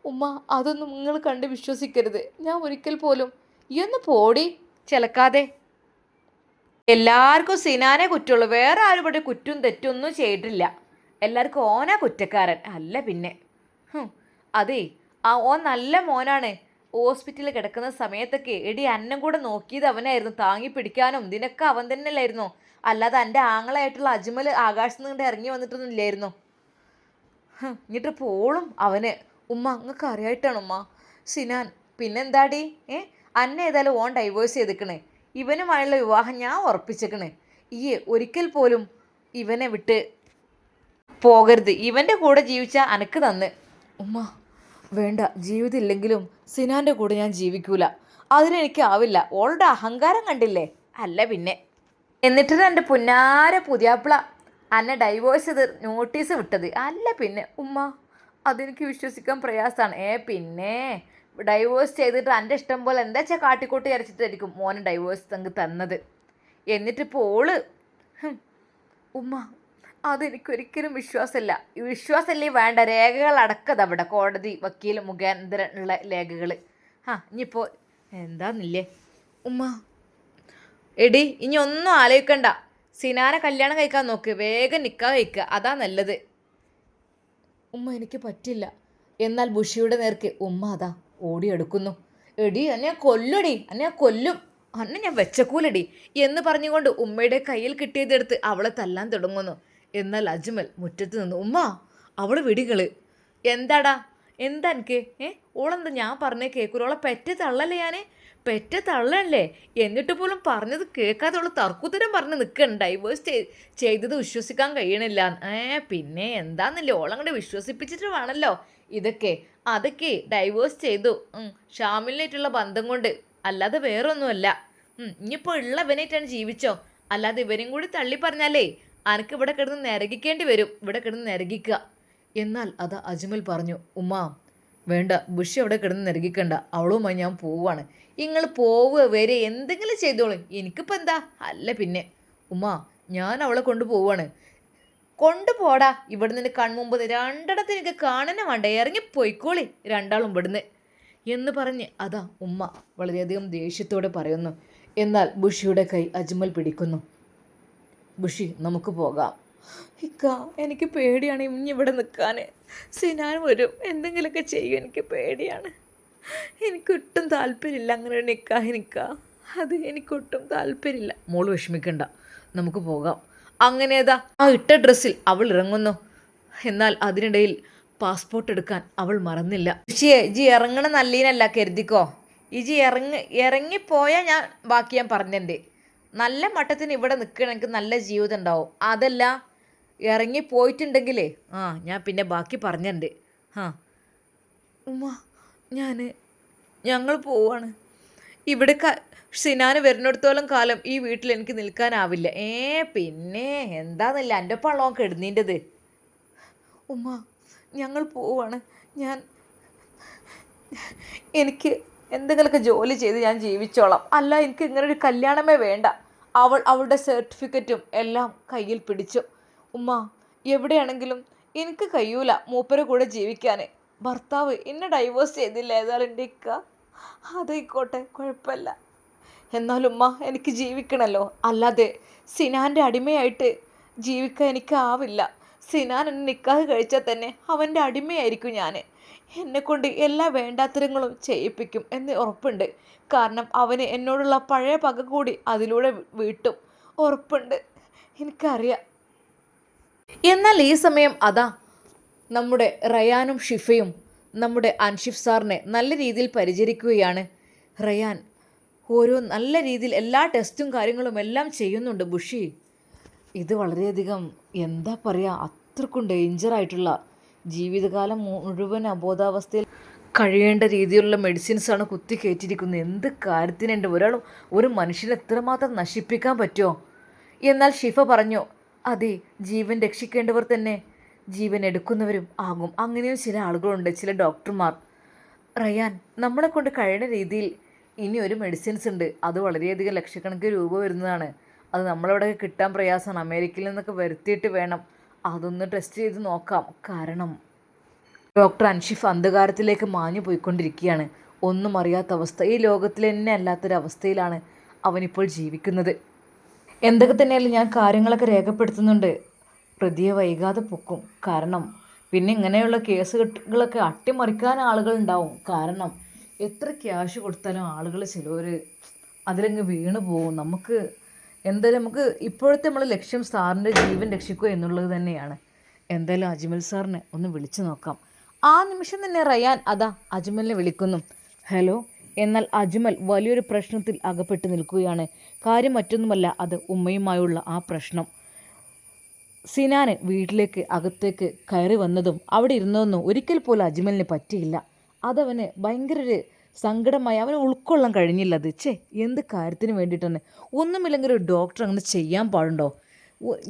ഉമ്മ അതൊന്നും നിങ്ങൾ കണ്ട് വിശ്വസിക്കരുത്. ഞാൻ ഒരിക്കൽ പോലും ഈ ഒന്ന് പോടി ചിലക്കാതെ. എല്ലാവർക്കും സിനാനെ കുറ്റമുള്ളൂ, വേറെ ആരും ഇവിടെ കുറ്റും തെറ്റൊന്നും ചെയ്തിട്ടില്ല. എല്ലാവർക്കും ഓനാ കുറ്റക്കാരൻ. അല്ല പിന്നെ അതേ, ഓൻ നല്ല മോനാണ്. ഹോസ്പിറ്റലിൽ കിടക്കുന്ന സമയത്തൊക്കെ എടി അന്നം കൂടെ നോക്കിയത് അവനായിരുന്നു. താങ്ങി പിടിക്കാനും ഇതിനൊക്കെ അവൻ തന്നെയല്ലായിരുന്നു. അല്ലാതെ എൻ്റെ ആങ്ങളായിട്ടുള്ള അജ്മൽ ആകാശത്ത് നിന്ന് ഇറങ്ങി വന്നിട്ടൊന്നും ഇല്ലായിരുന്നു. എന്നിട്ട് പോളും അവന്. ഉമ്മ അങ്ങക്ക് അറിയായിട്ടാണ് ഉമ്മ സിനാൻ. പിന്നെന്താടി അന്നെ ഏതായാലും ഓൻ ഡൈവേഴ്സ് ചെയ്തിക്കണേ. ഇവനുമായുള്ള വിവാഹം ഞാൻ ഉറപ്പിച്ചേക്കണേ. ഈ ഒരിക്കൽ പോലും ഇവനെ വിട്ട് പോകരുത്. ഇവൻ്റെ കൂടെ ജീവിച്ച അനക്ക് തന്ന്. ഉമ്മ വേണ്ട, ജീവിതമില്ലെങ്കിലും സിനാൻ്റെ കൂടെ ഞാൻ ജീവിക്കൂല. അതിനെനിക്കാവില്ല. ഓളുടെ അഹങ്കാരം കണ്ടില്ലേ? അല്ല പിന്നെ. എന്നിട്ട് എൻ്റെ പുന്നാര പുതിയാപ്പിള അന്നെ ഡൈവോഴ്സ് ചെയ്ത് നോട്ടീസ് വിട്ടത്. അല്ല പിന്നെ ഉമ്മ, അതെനിക്ക് വിശ്വസിക്കാൻ പ്രയാസമാണ്. പിന്നെ ഡൈവോഴ്സ് ചെയ്തിട്ട് എൻ്റെ ഇഷ്ടം പോലെ എന്താ വെച്ചാൽ കാട്ടിക്കൂട്ടി അരച്ചിട്ടായിരിക്കും മോനെ ഡൈവോഴ്സ് തങ്ങ് തന്നത്. എന്നിട്ടിപ്പോൾ ഓള് ഉമ്മ അതെനിക്കൊരിക്കലും വിശ്വാസമല്ലേ വേണ്ട. രേഖകൾ അടക്കത് അവിടെ കോടതി വക്കീൽ മുഖാന്തരം ഉള്ള രേഖകൾ. ഇനിയിപ്പോൾ എന്താന്നില്ലേ ഉമ്മ? എടി ഇനി ഒന്നും ആലോചിക്കണ്ട. സിനാനെ കല്യാണം കഴിക്കാൻ നോക്ക്. വേഗം നിക്കാ കഴിക്കുക, അതാ നല്ലത്. ഉമ്മ എനിക്ക് പറ്റില്ല. എന്നാൽ ബുഷിയുടെ നേർക്ക് ഉമ്മ അതാ ഓടിയെടുക്കുന്നു. എടി എന്നെ കൊല്ലുടി, എന്നെ കൊല്ലും, അന്നെ ഞാൻ വെച്ചക്കൂലടി എന്ന് പറഞ്ഞുകൊണ്ട് ഉമ്മയുടെ കയ്യിൽ കിട്ടിയതെടുത്ത് അവളെ തല്ലാൻ തുടങ്ങുന്നു. എന്നാൽ അജ്മൽ മുറ്റത്ത് നിന്ന്, ഉമ്മ അവൾ വിടികള്. എന്താടാ, എന്താ എനിക്ക് ഓളെന്താ ഞാൻ പറഞ്ഞേ കേൾക്കൂല? ഓളെ പെറ്റ തള്ളല്ലേ ഞാൻ? പെറ്റ തള്ളല്ലേ? എന്നിട്ട് പോലും പറഞ്ഞത് കേൾക്കാതെ അവൾ തർക്കുത്തരം പറഞ്ഞ് നിൽക്കണം. ഡൈവേഴ്സ് ചെയ്തത് വിശ്വസിക്കാൻ കഴിയണില്ല. പിന്നെ എന്താന്നില്ലേ, ഓളങ്ങോട്ട് വിശ്വസിപ്പിച്ചിട്ട് വേണമല്ലോ ഇതൊക്കെ. അതൊക്കെ ഡൈവേഴ്സ് ചെയ്തു ഷാമിലിനായിട്ടുള്ള ബന്ധം കൊണ്ട്, അല്ലാതെ വേറൊന്നുമല്ല. ഇനിയിപ്പോൾ ഉള്ളവനായിട്ടാണ് ജീവിച്ചോ. അല്ലാതെ ഇവരും കൂടി തള്ളി പറഞ്ഞാലേ അനക്ക് ഇവിടെ കിടന്ന് നിരകിക്കേണ്ടി വരും. ഇവിടെ കിടന്ന് നിരകിക്കുക. എന്നാൽ അത് അജ്മൽ പറഞ്ഞു, ഉമ്മ വേണ്ട, ബുഷി അവിടെ കിടന്ന് നിരകിക്കണ്ട. അവളുമായി ഞാൻ പോവാണ്. നിങ്ങൾ പോവുക വരെ എന്തെങ്കിലും ചെയ്തോളൂ, എനിക്കിപ്പോൾ എന്താ? അല്ല പിന്നെ ഉമ്മ ഞാൻ അവളെ കൊണ്ടുപോവാണ്. കൊണ്ടുപോടാ, ഇവിടെ നിന്ന് കൺമുമ്പ് രണ്ടിടത്ത് എനിക്ക് കാണാനേ വേണ്ട. ഇറങ്ങിപ്പോയിക്കോളി രണ്ടാളും ഇവിടുന്ന്. എന്ന് പറഞ്ഞ് അതാ ഉമ്മ വളരെയധികം ദേഷ്യത്തോടെ പറയുന്നു. എന്നാൽ ബുഷിയുടെ കൈ അജ്മൽ പിടിക്കുന്നു. ബുഷി, നമുക്ക് പോകാം. ഇക്ക, എനിക്ക് പേടിയാണ് ഇനി ഇവിടെ നിൽക്കാൻ. സിനാൻ വരും, എന്തെങ്കിലുമൊക്കെ ചെയ്യും, എനിക്ക് പേടിയാണ്. എനിക്കൊട്ടും താല്പര്യമില്ല അങ്ങനെ നിൽക്കുക. അത് എനിക്കൊട്ടും താല്പര്യമില്ല. മോള് വിഷമിക്കണ്ട, നമുക്ക് പോകാം. അങ്ങനെതാ ആ ഇട്ട ഡ്രസ്സിൽ അവൾ ഇറങ്ങുന്നു. എന്നാൽ അതിനിടയിൽ പാസ്പോർട്ട് എടുക്കാൻ അവൾ മറന്നില്ല. ഋഷിയെ, ജി ഇറങ്ങണ നല്ലീനല്ല കരുതിക്കോ. ഇജി ഇറങ്ങിപ്പോയാൽ ബാക്കി ഞാൻ പറഞ്ഞിട്ടുണ്ട്. നല്ല മട്ടത്തിന് ഇവിടെ നിൽക്കണമെങ്കിൽ നല്ല ജീവിതം ഉണ്ടാവും. അതല്ല ഇറങ്ങിപ്പോയിട്ടുണ്ടെങ്കിലേ ഞാൻ പിന്നെ ബാക്കി പറഞ്ഞിട്ടുണ്ട്. ഉമ്മ, ഞങ്ങൾ പോവാണ്. ഇവിടെ സിനാന് വരുന്നിടത്തോളം കാലം ഈ വീട്ടിൽ എനിക്ക് നിൽക്കാനാവില്ല. പിന്നെ എന്താന്നില്ല എൻ്റെ പള്ളവും കെടുന്നീൻ്റെത്. ഉമ്മ, ഞങ്ങൾ പോവാണ്. എനിക്ക് എന്തെങ്കിലുമൊക്കെ ജോലി ചെയ്ത് ഞാൻ ജീവിച്ചോളാം. അല്ല, എനിക്ക് ഇങ്ങനൊരു കല്യാണമേ വേണ്ട. അവളുടെ സർട്ടിഫിക്കറ്റും എല്ലാം കയ്യിൽ പിടിച്ചു. ഉമ്മ, എവിടെയാണെങ്കിലും എനിക്ക് കഴിയൂല മൂപ്പരെ കൂടെ ജീവിക്കാൻ. ഭർത്താവ് എന്നെ ഡൈവേഴ്സ് ചെയ്തില്ല, ഏതായാലും എൻ്റെ ഇക്ക. അതായിക്കോട്ടെ, കുഴപ്പമില്ല. എന്നാലും ഉമ്മ, എനിക്ക് ജീവിക്കണമല്ലോ. അല്ലാതെ സിനാൻ്റെ അടിമയായിട്ട് ജീവിക്കാൻ എനിക്കാവില്ല. സിനാൻ എന്നെ നിക്കാഹ് കഴിച്ചാൽ തന്നെ അവൻ്റെ അടിമയായിരിക്കും ഞാൻ. എന്നെക്കൊണ്ട് എല്ലാ വേണ്ടാത്തരങ്ങളും ചെയ്യിപ്പിക്കും എന്ന് ഉറപ്പുണ്ട്. കാരണം അവന് എന്നോടുള്ള പഴയ പക കൂടി അതിലൂടെ വീട്ടും, ഉറപ്പുണ്ട്, എനിക്കറിയാം. എന്നാൽ ഈ സമയം അതാ നമ്മുടെ റയാനും ഷിഫയും നമ്മുടെ അൻഷിഫ് സാറിനെ നല്ല രീതിയിൽ പരിചരിക്കുകയാണ്. റയാൻ ഓരോ നല്ല രീതിയിൽ എല്ലാ ടെസ്റ്റും കാര്യങ്ങളും എല്ലാം ചെയ്യുന്നുണ്ട്. ബുഷി, ഇത് വളരെയധികം എന്താ പറയുക, അത്രക്കും ഡേഞ്ചറായിട്ടുള്ള ജീവിതകാലം മുഴുവൻ അബോധാവസ്ഥയിൽ കഴിയേണ്ട രീതിയിലുള്ള മെഡിസിൻസാണ് കുത്തിക്കയറ്റിയിരിക്കുന്നത്. എന്ത് കാര്യത്തിനുണ്ട് ഒരു മനുഷ്യനെ എത്രമാത്രം നശിപ്പിക്കാൻ പറ്റുമോ? എന്നാൽ ഷിഫ പറഞ്ഞു, അതെ, ജീവൻ രക്ഷിക്കേണ്ടവർ തന്നെ ജീവൻ എടുക്കുന്നവരും ആകും. അങ്ങനെയും ചില ആളുകളുണ്ട്, ചില ഡോക്ടർമാർ. റയാൻ, നമ്മളെ കൊണ്ട് കഴിയുന്ന രീതിയിൽ ഇനി ഒരു മെഡിസിൻസ് ഉണ്ട്. അത് വളരെയധികം ലക്ഷക്കണക്കിന് രൂപ വരുന്നതാണ്. അത് നമ്മളവിടെ കിട്ടാൻ പ്രയാസമാണ്. അമേരിക്കയിൽ നിന്നൊക്കെ വരുത്തിയിട്ട് വേണം അതൊന്ന് ടെസ്റ്റ് ചെയ്ത് നോക്കാം. കാരണം ഡോക്ടർ അൻഷിഫ് അന്ധകാരത്തിലേക്ക് മാഞ്ഞു പോയിക്കൊണ്ടിരിക്കുകയാണ്. ഒന്നും അറിയാത്ത അവസ്ഥ. ഈ ലോകത്തിൽ തന്നെ അല്ലാത്തൊരവസ്ഥയിലാണ് അവനിപ്പോൾ ജീവിക്കുന്നത്. എന്തൊക്കെ തന്നെയാലും ഞാൻ കാര്യങ്ങളൊക്കെ രേഖപ്പെടുത്തുന്നുണ്ട്. പ്രതിയെ വൈകാതെ പൊക്കും. കാരണം പിന്നെ ഇങ്ങനെയുള്ള കേസുകളൊക്കെ അട്ടിമറിക്കാൻ ആളുകളുണ്ടാവും. കാരണം എത്ര ക്യാഷ് കൊടുത്താലും ആളുകൾ ചിലവർ അതിലങ്ങ് വീണ് പോകും. എന്തായാലും നമുക്ക് ഇപ്പോഴത്തെ നമ്മൾ ലക്ഷ്യം സാറിൻ്റെ ജീവൻ രക്ഷിക്കുക എന്നുള്ളത് തന്നെയാണ്. എന്തായാലും അജ്മൽ സാറിനെ ഒന്ന് വിളിച്ചു നോക്കാം. ആ നിമിഷം തന്നെ റയാൻ അതാ അജ്മലിനെ വിളിക്കുന്നു. ഹലോ. എന്നാൽ അജ്മൽ വലിയൊരു പ്രശ്നത്തിൽ അകപ്പെട്ട് നിൽക്കുകയാണ്. കാര്യം മറ്റൊന്നുമല്ല, അത് ഉമ്മയുമായുള്ള ആ പ്രശ്നം. സിനാന് വീട്ടിലേക്ക് അകത്തേക്ക് കയറി വന്നതും അവിടെ ഇരുന്നതൊന്നും ഒരിക്കൽ പോലും അജ്മലിന് പറ്റിയില്ല. അതവന് ഭയങ്കര ഒരു സങ്കടമായി. അവന് ഉൾക്കൊള്ളാൻ കഴിഞ്ഞില്ല. അത് എന്ത് കാര്യത്തിന് വേണ്ടിയിട്ടാണ്? ഒന്നുമില്ലെങ്കിൽ ഒരു ഡോക്ടർ അങ്ങനെ ചെയ്യാൻ പാടുണ്ടോ?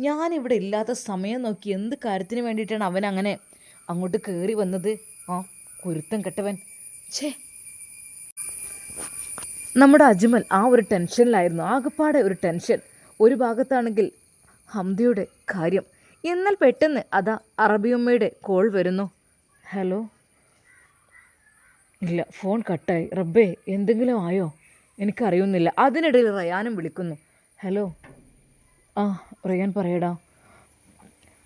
ഞാനിവിടെ ഇല്ലാത്ത സമയം നോക്കി എന്ത് കാര്യത്തിന് വേണ്ടിയിട്ടാണ് അവൻ അങ്ങനെ അങ്ങോട്ട് കയറി വന്നത്? കുരുത്തം കെട്ടവൻ. നമ്മുടെ അജ്മൽ ആ ഒരു ടെൻഷനിലായിരുന്നു. ആകെപ്പാടെ ഒരു ടെൻഷൻ. ഒരു ഭാഗത്താണെങ്കിൽ ഹംദയുടെ കാര്യം. എന്നാൽ പെട്ടെന്ന് അതാ അറബിയമ്മയുടെ കോൾ വരുന്നു. ഹലോ. ഇല്ല, ഫോൺ കട്ടായി. റബ്ബേ, എന്തെങ്കിലും ആയോ? എനിക്കറിയുന്നില്ല. അതിനിടയിൽ റയാനും വിളിക്കുന്നു. ഹലോ. റയാൻ പറയടാ.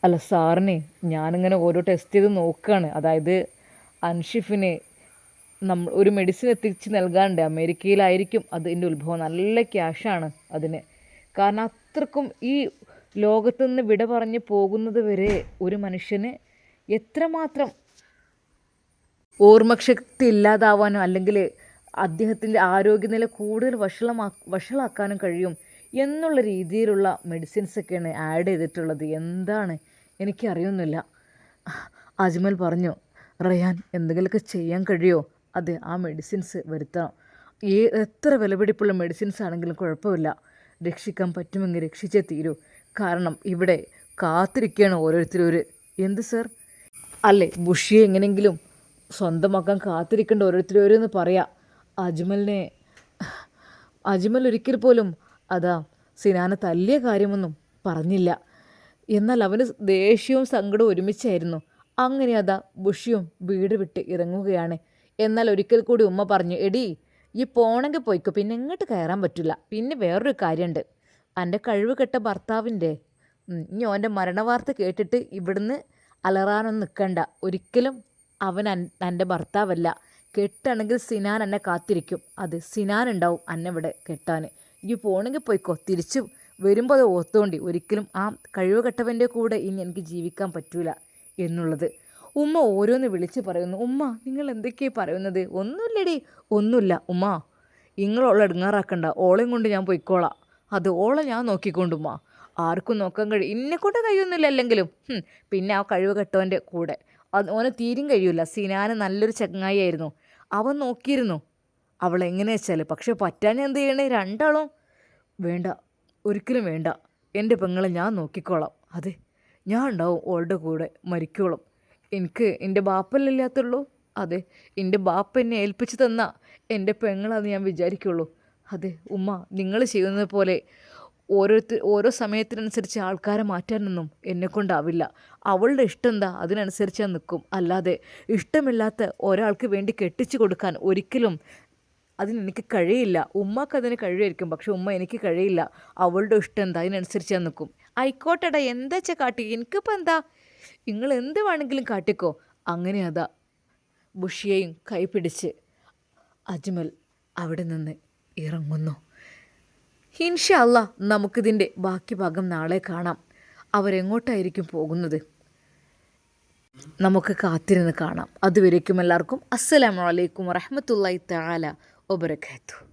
അല്ല സാറിനെ ഞാനിങ്ങനെ ഓരോ ടെസ്റ്റ് ചെയ്ത് നോക്കുകയാണ്. അതായത് അൻഷിഫിന് ഒരു മെഡിസിൻ എത്തിച്ച് നൽകാണ്ട്. അമേരിക്കയിലായിരിക്കും അതിൻ്റെ ഉത്ഭവം. നല്ല ക്യാഷാണ് അതിന്. കാരണം അത്രക്കും ഈ ലോകത്തുനിന്ന് വിട പറഞ്ഞ് പോകുന്നത് വരെ ഒരു മനുഷ്യന് എത്രമാത്രം ഓർമ്മശക്തി ഇല്ലാതാവാനോ അല്ലെങ്കിൽ അദ്ദേഹത്തിൻ്റെ ആരോഗ്യനില കൂടുതൽ വഷളാക്കാനും കഴിയും എന്നുള്ള രീതിയിലുള്ള മെഡിസിൻസൊക്കെയാണ് ആഡ് ചെയ്തിട്ടുള്ളത്. എന്താണ് എനിക്കറിയുന്നില്ല. അജ്മൽ പറഞ്ഞു, റയാൻ എന്തെങ്കിലുമൊക്കെ ചെയ്യാൻ കഴിയുമോ? അതെ, ആ മെഡിസിൻസ് വരുത്തണം. എത്ര വിലപിടിപ്പുള്ള മെഡിസിൻസ് ആണെങ്കിലും കുഴപ്പമില്ല, രക്ഷിക്കാൻ പറ്റുമെങ്കിൽ രക്ഷിച്ചേ തീരൂ. കാരണം ഇവിടെ കാത്തിരിക്കുകയാണ് ഓരോരുത്തരും. എന്ത് സർ? അല്ലേ, ബുഷിയെ എങ്ങനെയെങ്കിലും സ്വന്തമാക്കാൻ കാത്തിരിക്കേണ്ട ഓരോരുത്തരോരെന്ന് പറയാം. അജ്മൽ ഒരിക്കൽ പോലും അതാ സിനാനെ തല്ലിയ കാര്യമൊന്നും പറഞ്ഞില്ല. എന്നാൽ അവന് ദേഷ്യവും സങ്കടവും ഒരുമിച്ചായിരുന്നു. അങ്ങനെ അതാ ബുഷിയും വീട് വിട്ട് ഇറങ്ങുകയാണ്. എന്നാൽ ഒരിക്കൽ കൂടി ഉമ്മ പറഞ്ഞു, എടി ഈ പോണെങ്കിൽ പോയിക്കോ, പിന്നെ ഇങ്ങോട്ട് കയറാൻ പറ്റില്ല. പിന്നെ വേറൊരു കാര്യമുണ്ട്, എൻ്റെ കഴിവ് കെട്ട ഭർത്താവിൻ്റെ ഇനി ഓൻ്റെ മരണവാർത്ത കേട്ടിട്ട് ഇവിടുന്ന് അലറാനൊന്നും നിൽക്കണ്ട. ഒരിക്കലും അവൻ എൻ്റെ ഭർത്താവല്ല. കെട്ടാണെങ്കിൽ സിനാൻ എന്നെ കാത്തിരിക്കും. അത് സിനാൻ ഉണ്ടാവും എന്നെ ഇവിടെ കെട്ടാൻ. ഈ പോണെങ്കിൽ പോയിക്കോ, തിരിച്ചു വരുമ്പോൾ അത് ഓർത്തോണ്ടി, ഒരിക്കലും ആ കഴിവ് കെട്ടവൻ്റെ കൂടെ ഇനി എനിക്ക് ജീവിക്കാൻ പറ്റൂല എന്നുള്ളത്. ഉമ്മ ഓരോന്ന് വിളിച്ച് പറയുന്നു. ഉമ്മ നിങ്ങൾ എന്തൊക്കെയാണ് പറയുന്നത്? ഒന്നുമില്ലടി, ഒന്നുമില്ല ഉമ്മ, നിങ്ങളോളെ ഇടങ്ങാറാക്കണ്ട, ഓളെയും കൊണ്ട് ഞാൻ പോയിക്കോളാം. അത് ഓളെ ഞാൻ നോക്കിക്കൊണ്ടുമ്മ, ആർക്കും നോക്കാൻ കഴിയും, ഇന്നെക്കൊണ്ട് കഴിയൊന്നുമില്ല. അല്ലെങ്കിലും പിന്നെ ആ കഴിവ് കെട്ടവൻ്റെ കൂടെ ഓന് തീരും കഴിയില്ല. സിനാന് നല്ലൊരു ചങ്ങായിയായിരുന്നു, അവൻ നോക്കിയിരുന്നു അവളെങ്ങനെ വെച്ചാൽ. പക്ഷെ പറ്റാൻ എന്ത് ചെയ്യണേ? രണ്ടാളും വേണ്ട, ഒരിക്കലും വേണ്ട, എൻ്റെ പെങ്ങളെ ഞാൻ നോക്കിക്കോളാം. അതെ, ഞാൻ ഉണ്ടാവും ഓളുടെ കൂടെ മരിക്കോളും. എനിക്ക് എൻ്റെ ബാപ്പല്ലില്ലാത്തുള്ളൂ. അതെ, എൻ്റെ ബാപ്പ എന്നെ ഏൽപ്പിച്ച് തന്ന എൻ്റെ പെങ്ങളാന്ന് ഞാൻ വിചാരിക്കുള്ളൂ. അതെ ഉമ്മ, നിങ്ങൾ ചെയ്യുന്നത് പോലെ ഓരോ സമയത്തിനനുസരിച്ച് ആൾക്കാരെ മാറ്റാനൊന്നും എന്നെക്കൊണ്ടാവില്ല. അവളുടെ ഇഷ്ടം എന്താ അതിനനുസരിച്ച് ഞാൻ നിൽക്കും. അല്ലാതെ ഇഷ്ടമില്ലാത്ത ഒരാൾക്ക് വേണ്ടി കെട്ടിച്ചു കൊടുക്കാൻ ഒരിക്കലും അതിനെനിക്ക് കഴിയില്ല. ഉമ്മക്ക് അതിന് കഴിയുമായിരിക്കും, പക്ഷെ ഉമ്മ എനിക്ക് കഴിയില്ല. അവളുടെ ഇഷ്ടം എന്താ അതിനനുസരിച്ച് ഞാൻ നിൽക്കും. ആയിക്കോട്ടെടാ, എന്താ വെച്ചാൽ കാട്ടി, എനിക്കിപ്പോൾ എന്താ, നിങ്ങൾ എന്ത് വേണമെങ്കിലും കാട്ടിക്കോ. അങ്ങനെ അതാ ബുഷിയെയും കൈപിടിച്ച് അജ്മൽ അവിടെ നിന്ന് ഇറങ്ങുന്നു. ഇൻഷാ അല്ലാ നമുക്കിതിൻ്റെ ബാക്കി ഭാഗം നാളെ കാണാം. അവരെങ്ങോട്ടായിരിക്കും പോകുന്നത് നമുക്ക് കാത്തിരുന്ന് കാണാം. അതുവരേക്കും എല്ലാവർക്കും അസ്സലാമു അലൈക്കും വറഹ്മത്തുള്ളാഹി തആല വബറകാതുഹു.